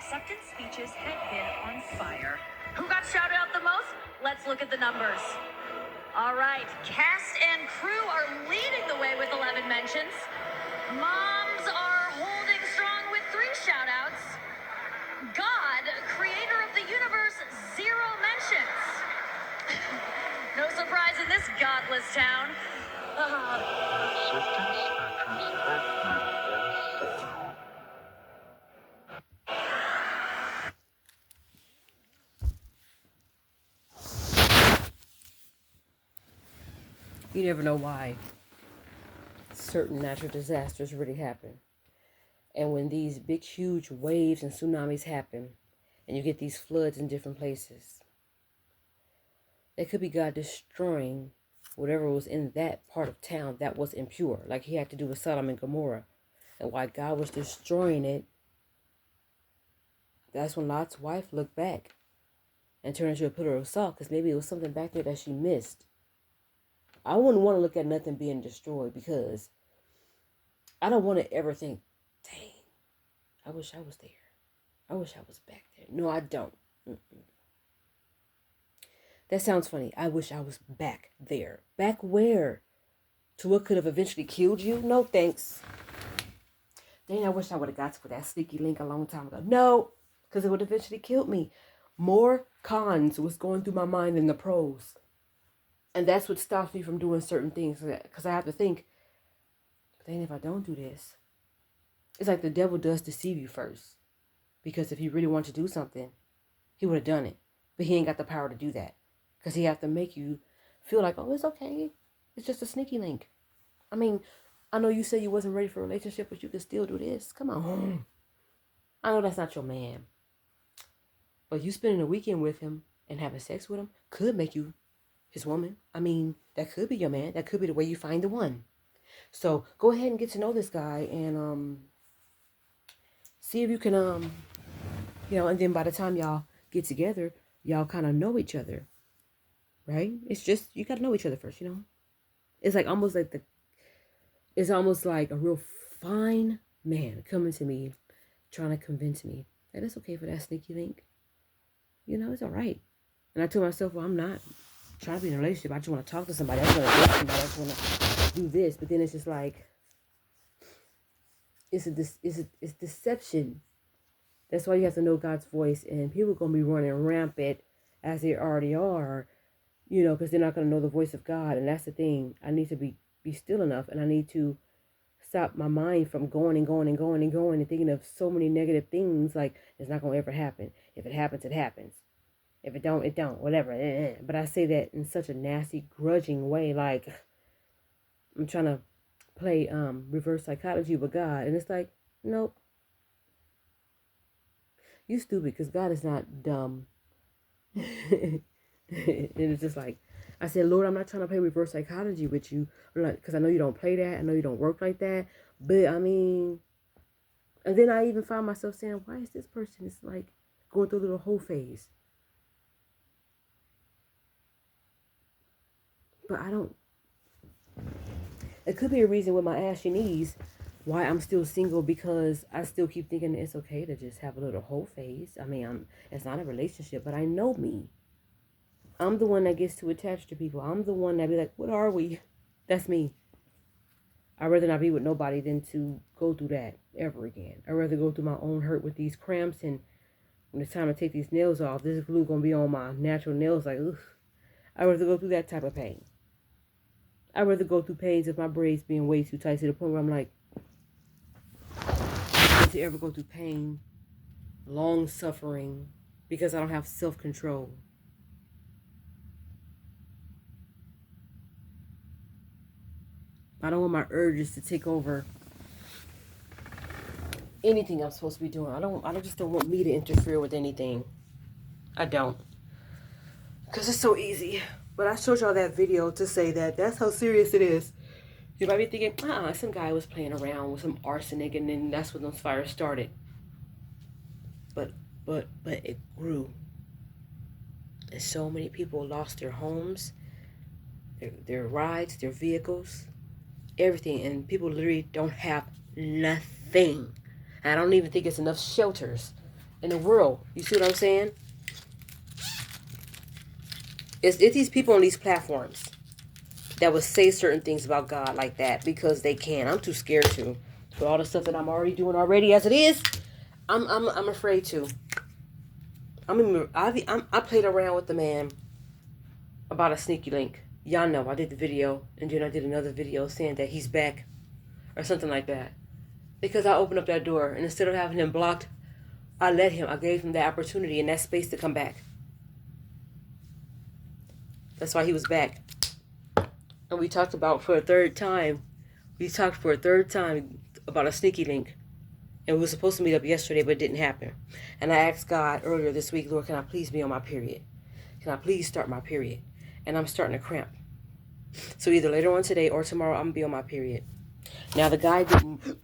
acceptance speeches had been on fire. Who got shouted out the most? Let's look at the numbers. All right, cast and crew are leading the way with 11 mentions. Moms are holding strong with 3 shout-outs. God, creator of the universe, 0 mentions. No surprise in this godless town. You never know why certain natural disasters really happen. And when these big, huge waves and tsunamis happen, and you get these floods in different places, it could be God destroying whatever was in that part of town that was impure, like he had to do with Sodom and Gomorrah. And while God was destroying it, that's when Lot's wife looked back and turned into a pillar of salt, because maybe it was something back there that she missed. I wouldn't want to look at nothing being destroyed, because I don't want to ever think, dang, I wish I was there. I wish I was back there. No, I don't. That sounds funny. I wish I was back there. Back where? To what could have eventually killed you? No, thanks. Dang, I wish I would have got to that sneaky link a long time ago. No, because it would have eventually killed me. More cons was going through my mind than the pros. And that's what stops me from doing certain things. Because I have to think, but then if I don't do this, it's like the devil does deceive you first. Because if he really wanted to do something, he would have done it. But he ain't got the power to do that. Because he have to make you feel like, oh, it's okay. It's just a sneaky link. I mean, I know you said you wasn't ready for a relationship, but you can still do this. Come on. I know that's not your man. But you spending a weekend with him and having sex with him could make you his woman. I mean, that could be your man. That could be the way you find the one. So go ahead and get to know this guy and see if you can, and then by the time y'all get together, y'all kind of know each other. Right? It's just, you got to know each other first, It's like almost like a real fine man coming to me, trying to convince me that it's okay for that sneaky link. It's all right. And I told myself, well, I'm not trying to be in a relationship. I just want to talk to somebody. I just want to date somebody. I just want to do this. But then it's just like, it's deception. That's why you have to know God's voice. And people are going to be running rampant as they already are, because they're not going to know the voice of God. And that's the thing. I need to be still enough, and I need to stop my mind from going and going and going and going and thinking of so many negative things, like it's not going to ever happen. If it happens, it happens. If it don't, it don't. Whatever. But I say that in such a nasty, grudging way, like I'm trying to play reverse psychology with God. And it's like, nope. You stupid, because God is not dumb. And it's just like, I said, Lord, I'm not trying to play reverse psychology with you, because I know you don't play that. I know you don't work like that. But I mean, and then I even find myself saying, why is this person is like going through a little whole phase? But I don't. It could be a reason with my ashy knees why I'm still single, because I still keep thinking it's okay to just have a little whole phase. I mean, it's not a relationship, but I know me. I'm the one that gets too attached to people. I'm the one that be like, what are we? That's me. I'd rather not be with nobody than to go through that ever again. I'd rather go through my own hurt with these cramps, and when it's time to take these nails off, this glue going to be on my natural nails. Like, ugh. I'd rather go through that type of pain. I'd rather go through pains of my braids being way too tight, to the point where I'm like, to ever go through pain, long suffering, because I don't have self-control. I don't want my urges to take over anything I'm supposed to be doing. I just don't want me to interfere with anything. I don't. Because it's so easy. But I showed y'all that video to say that that's how serious it is. You might be thinking, some guy was playing around with some arsenic, and then that's when those fires started. But it grew. And so many people lost their homes, their rides, their vehicles, everything. And people literally don't have nothing. I don't even think it's enough shelters in the world? You see what I'm saying? It's these people on these platforms that would say certain things about God like that because they can. I'm too scared to. For all the stuff that I'm already doing already as it is, I'm afraid to. I played around with the man about a sneaky link. Y'all know I did the video, and then I did another video saying that he's back or something like that. Because I opened up that door, and instead of having him blocked, I gave him the opportunity and that space to come back. That's why he was back. And we talked for a third time about a sneaky link. And we were supposed to meet up yesterday, but it didn't happen. And I asked God earlier this week, Lord, can I please be on my period? Can I please start my period? And I'm starting to cramp. So either later on today or tomorrow, I'm going to be on my period. Now, the guy didn't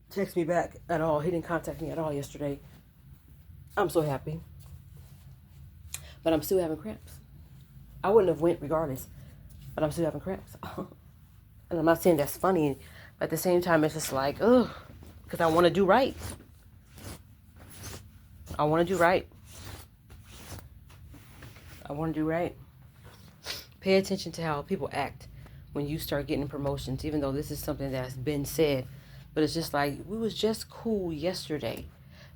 text me back at all. He didn't contact me at all yesterday. I'm so happy. But I'm still having cramps. I wouldn't have went regardless. But I'm still having cramps. And I'm not saying that's funny. But at the same time, it's just like, ugh. Because I want to do right. I want to do right. I want to do right. Pay attention to how people act when you start getting promotions, even though this is something that's been said. But it's just like, we was just cool yesterday.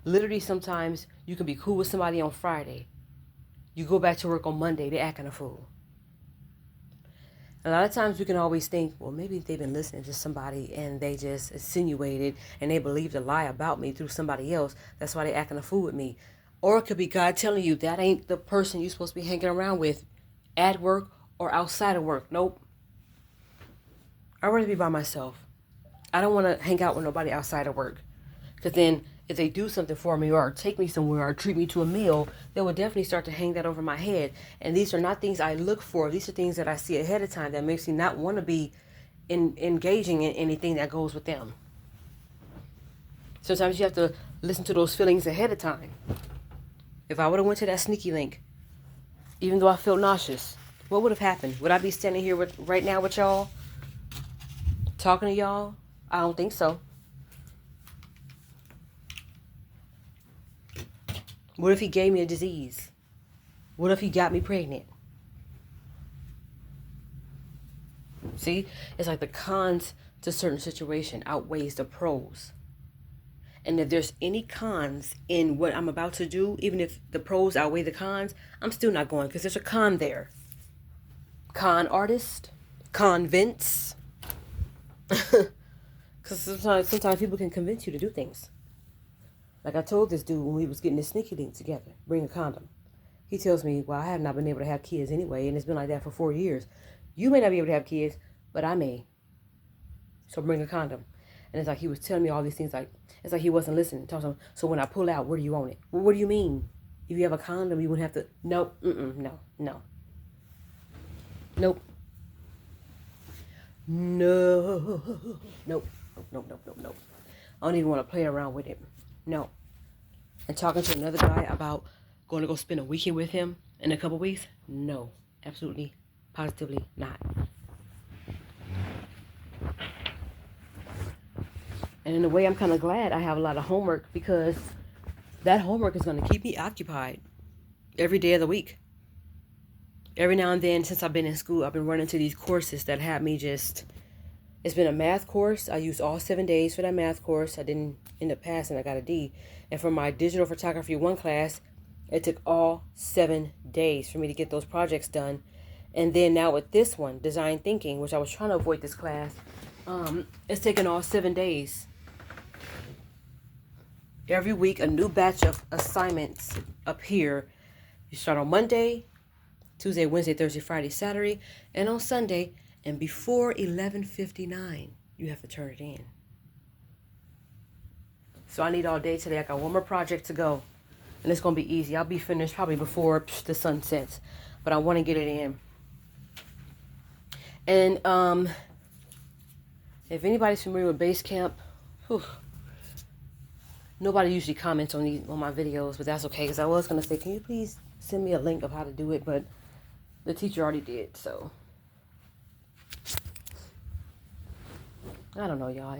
Literally, sometimes you can be cool with somebody on Friday. You go back to work on Monday, they're acting a fool. A lot of times we can always think, well, maybe they've been listening to somebody and they just insinuated and they believed a lie about me through somebody else. That's why they're acting a fool with me. Or it could be God telling you that ain't the person you're supposed to be hanging around with at work or outside of work. Nope. I'd rather be by myself. I don't want to hang out with nobody outside of work. Because then if they do something for me or take me somewhere or treat me to a meal, they will definitely start to hang that over my head. And these are not things I look for. These are things that I see ahead of time that makes me not want to be engaging in anything that goes with them. Sometimes you have to listen to those feelings ahead of time. If I would have went to that sneaky link, even though I felt nauseous, what would have happened? Would I be standing here right now with y'all? Talking to y'all? I don't think so. What if he gave me a disease? What if he got me pregnant? See, it's like the cons to certain situation outweighs the pros. And if there's any cons in what I'm about to do, even if the pros outweigh the cons, I'm still not going because there's a con there. Con artist, convince. Because sometimes people can convince you to do things. Like I told this dude when we was getting this sneaky link together, bring a condom. He tells me, well, I have not been able to have kids anyway, and it's been like that for 4 years. You may not be able to have kids, but I may. So bring a condom. And it's like he was telling me all these things, like it's like he wasn't listening. So when I pull out, where do you want it? Well, what do you mean? If you have a condom, you wouldn't have to. Nope. No. Nope. No. Nope. I don't even want to play around with it. No. And talking to another guy about going to go spend a weekend with him in a couple weeks? No. Absolutely, positively not. And in a way, I'm kind of glad I have a lot of homework because that homework is going to keep me occupied every day of the week. Every now and then, since I've been in school, I've been running to these courses that have me just... It's been a math course. I used all 7 days for that math course. I didn't end up passing. I got a D. And for my digital photography 1 class, it took all 7 days for me to get those projects done. And then now with this one, design thinking, which I was trying to avoid this class, it's taken all 7 days. Every week, a new batch of assignments appear. You start on Monday, Tuesday, Wednesday, Thursday, Friday, Saturday, and on Sunday. And before 11:59, you have to turn it in. So I need all day today. I got one more project to go. And it's going to be easy. I'll be finished probably before the sun sets. But I want to get it in. And if anybody's familiar with Basecamp, nobody usually comments on my videos, but that's okay. Because I was going to say, can you please send me a link of how to do it? But the teacher already did, so... I don't know, y'all.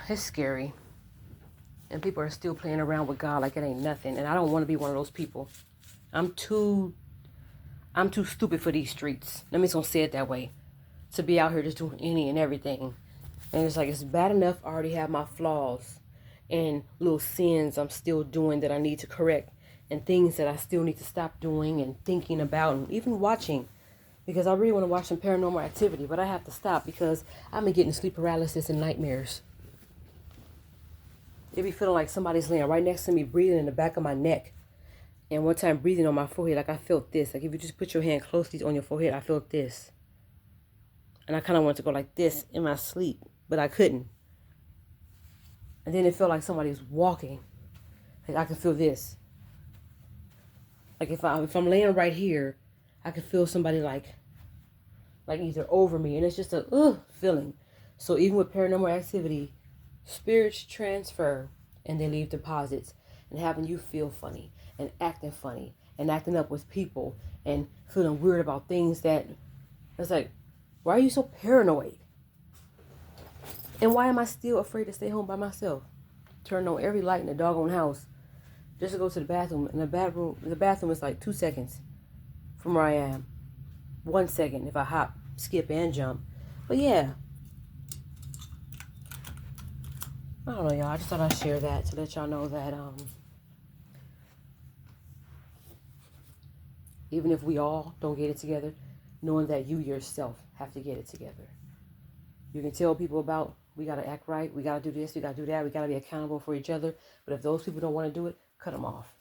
It's scary. And people are still playing around with God like it ain't nothing. And I don't want to be one of those people. I'm too stupid for these streets. Let me just say it that way. To be out here just doing any and everything. And it's like, it's bad enough I already have my flaws and little sins I'm still doing that I need to correct. And things that I still need to stop doing and thinking about and even watching. Because I really want to watch some Paranormal Activity. But I have to stop because I've been getting sleep paralysis and nightmares. It be feeling like somebody's laying right next to me, breathing in the back of my neck. And one time breathing on my forehead, like I felt this. Like if you just put your hand closely on your forehead, I felt this. And I kind of wanted to go like this in my sleep, but I couldn't. And then it felt like somebody was walking. Like I could feel this. Like if I'm laying right here, I could feel somebody like either over me. And it's just a feeling. So even with Paranormal Activity, spirits transfer and they leave deposits and having you feel funny and acting up with people and feeling weird about things that it's like, why are you so paranoid? And why am I still afraid to stay home by myself? Turn on every light in the doggone house just to go to the bathroom. And the bathroom is like 2 seconds from where I am. 1 second if I hop, skip, and jump. But yeah. I don't know, y'all. I just thought I'd share that to let y'all know that even if we all don't get it together, knowing that you yourself have to get it together. You can tell people about, we got to act right, we got to do this, we got to do that, we got to be accountable for each other. But if those people don't want to do it, cut them off.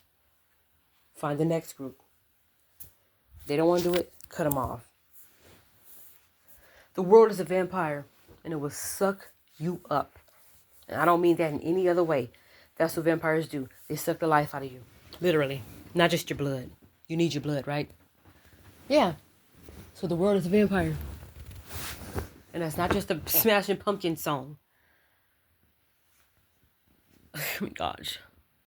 Find the next group. If they don't want to do it, cut them off. The world is a vampire, and it will suck you up. And I don't mean that in any other way. That's what vampires do. They suck the life out of you. Literally. Not just your blood. You need your blood, right? Yeah. So the world is a vampire. And that's not just a Smashing Pumpkins song. Oh my gosh.